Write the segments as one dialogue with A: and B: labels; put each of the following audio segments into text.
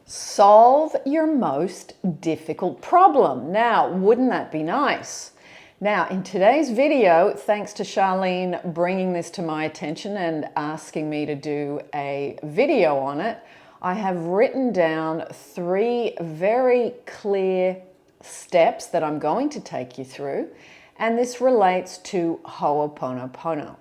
A: Solve your most difficult problem. Now, wouldn't that be nice? Now, in today's video, thanks to Charlene bringing this to my attention and asking me to do a video on it, I have written down 3 very clear steps that I'm going to take you through, and this relates to Ho'oponopono.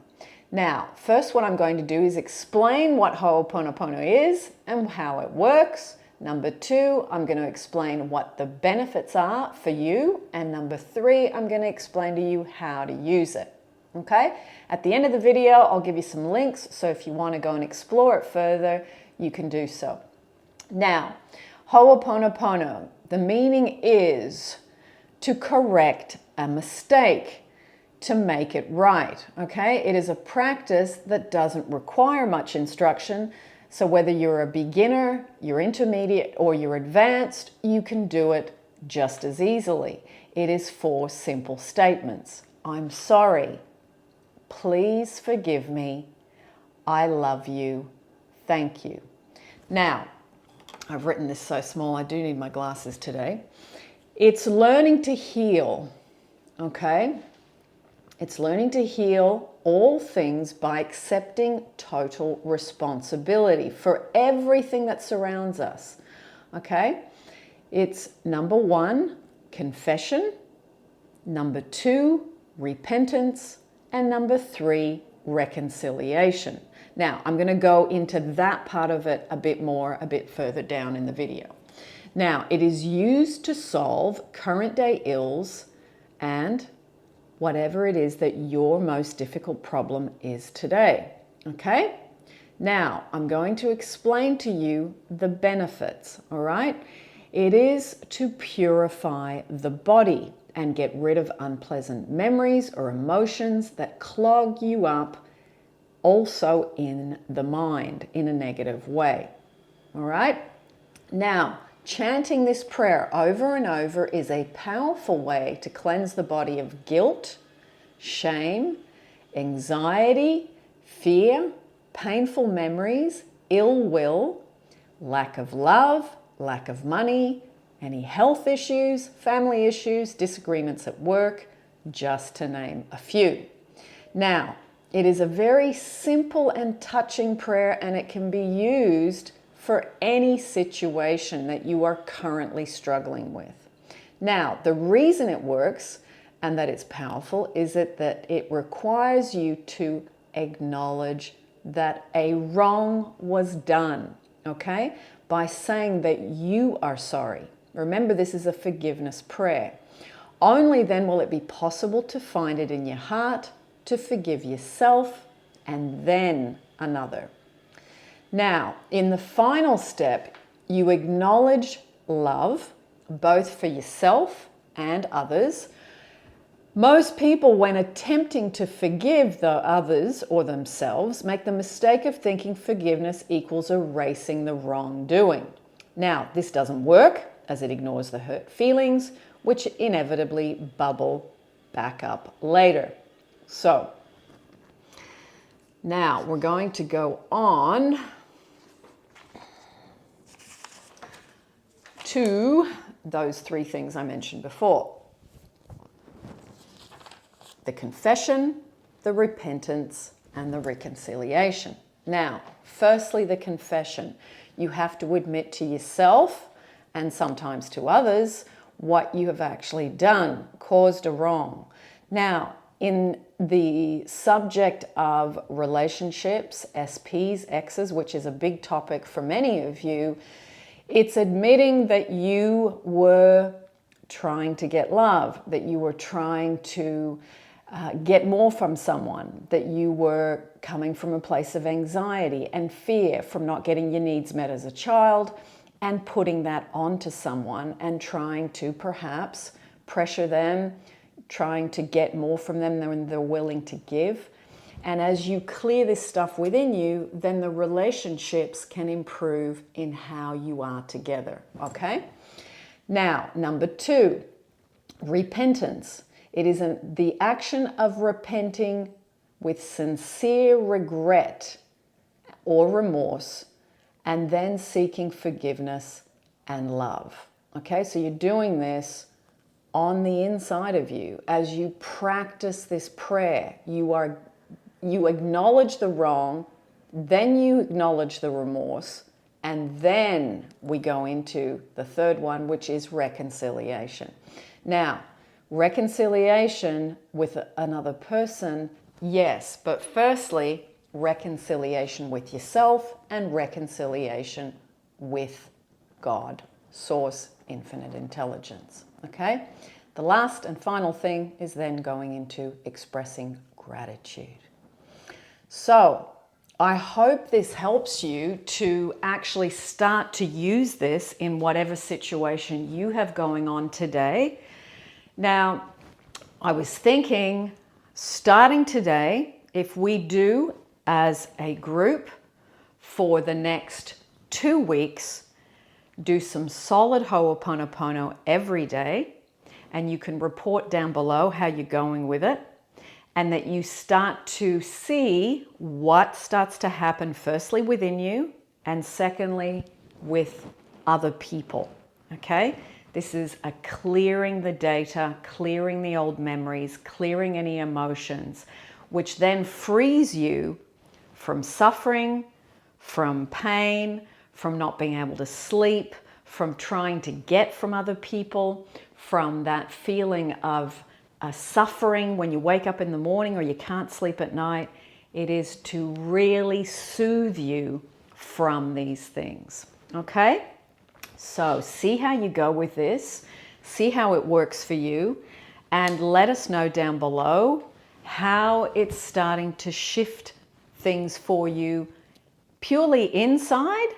A: Now, first what I'm going to do is explain what Ho'oponopono is and how it works. Number 2, I'm going to explain what the benefits are for you. And number 3, I'm going to explain to you how to use it. Okay? At the end of the video, I'll give you some links. So if you want to go and explore it further, you can do so. Now, Ho'oponopono, the meaning is to correct a mistake, to make it right. Okay? It is a practice that doesn't require much instruction. So whether you're a beginner, you're intermediate, or you're advanced, you can do it just as easily. It is 4 simple statements. I'm sorry. Please forgive me. I love you. Thank you. Now, I've written this so small, I do need my glasses today. It's learning to heal, okay? It's learning to heal all things by accepting total responsibility for everything that surrounds us, okay? It's number 1, confession, number 2, repentance, and number 3, reconciliation. Now, I'm going to go into that part of it a bit further down in the video. Now, it is used to solve current day ills and whatever it is that your most difficult problem is today. Okay? Now, I'm going to explain to you the benefits, all right? It is to purify the body and get rid of unpleasant memories or emotions that clog you up, also in the mind in a negative way. All right? Now, chanting this prayer over and over is a powerful way to cleanse the body of guilt, shame, anxiety, fear, painful memories, ill will, lack of love, lack of money, any health issues, family issues, disagreements at work, just to name a few. Now, it is a very simple and touching prayer, and it can be used for any situation that you are currently struggling with. Now, the reason it works and that it's powerful is that it requires you to acknowledge that a wrong was done, okay? By saying that you are sorry. Remember, this is a forgiveness prayer. Only then will it be possible to find it in your heart to forgive yourself and then another. Now, in the final step, you acknowledge love, both for yourself and others. Most people, when attempting to forgive the others or themselves, make the mistake of thinking forgiveness equals erasing the wrongdoing. Now, this doesn't work, as it ignores the hurt feelings, which inevitably bubble back up later. So, now we're going to go on to those 3 things I mentioned before. The confession, the repentance, and the reconciliation. Now, firstly, the confession. You have to admit to yourself and sometimes to others what you have actually done, caused a wrong. Now, in the subject of relationships, SPs, exes, which is a big topic for many of you, it's admitting that you were trying to get love, that you were trying to get more from someone, that you were coming from a place of anxiety and fear from not getting your needs met as a child, and putting that onto someone and trying to perhaps pressure them, trying to get more from them than they're willing to give. And as you clear this stuff within you, then the relationships can improve in how you are together, okay? Now, number 2, repentance. It is the action of repenting with sincere regret or remorse, and then seeking forgiveness and love. Okay, so you're doing this on the inside of you as you practice this prayer. You acknowledge the wrong, then you acknowledge the remorse, and then we go into the third one, which is reconciliation. Now, reconciliation with another person, yes, but firstly, reconciliation with yourself and reconciliation with God, Source, Infinite Intelligence. Okay? The last and final thing is then going into expressing gratitude. So, I hope this helps you to actually start to use this in whatever situation you have going on today. Now, I was thinking, starting today, if we do as a group for the next 2 weeks, do some solid Ho'oponopono every day, and you can report down below how you're going with it, and that you start to see what starts to happen firstly within you, and secondly with other people, okay? This is a clearing the data, clearing the old memories, clearing any emotions, which then frees you from suffering, from pain, from not being able to sleep, from trying to get from other people, from that feeling of suffering when you wake up in the morning or you can't sleep at night. It is to really soothe you from these things. Okay? So see how you go with this. See how it works for you. And let us know down below how it's starting to shift things for you purely inside,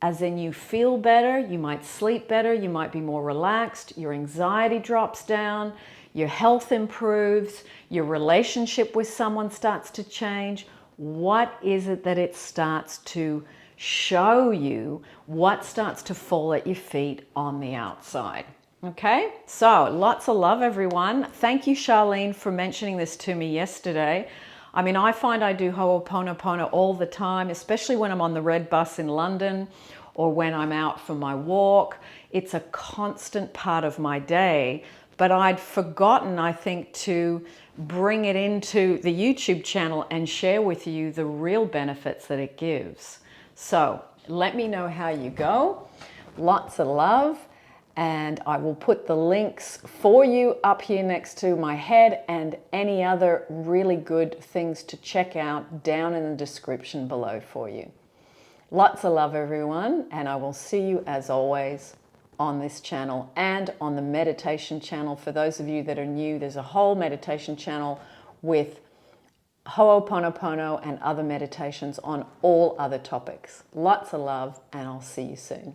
A: as in you feel better, you might sleep better, you might be more relaxed, your anxiety drops down, your health improves, your relationship with someone starts to change. What is it that it starts to show you? What starts to fall at your feet on the outside? Okay, so lots of love, everyone. Thank you, Charlene, for mentioning this to me yesterday. I mean, I find I do Ho'oponopono all the time, especially when I'm on the red bus in London or when I'm out for my walk. It's a constant part of my day, but I'd forgotten, I think, to bring it into the YouTube channel and share with you the real benefits that it gives. So let me know how you go. Lots of love. And I will put the links for you up here next to my head and any other really good things to check out down in the description below for you. Lots of love, everyone, and I will see you as always on this channel and on the meditation channel. For those of you that are new, there's a whole meditation channel with Ho'oponopono and other meditations on all other topics. Lots of love, and I'll see you soon.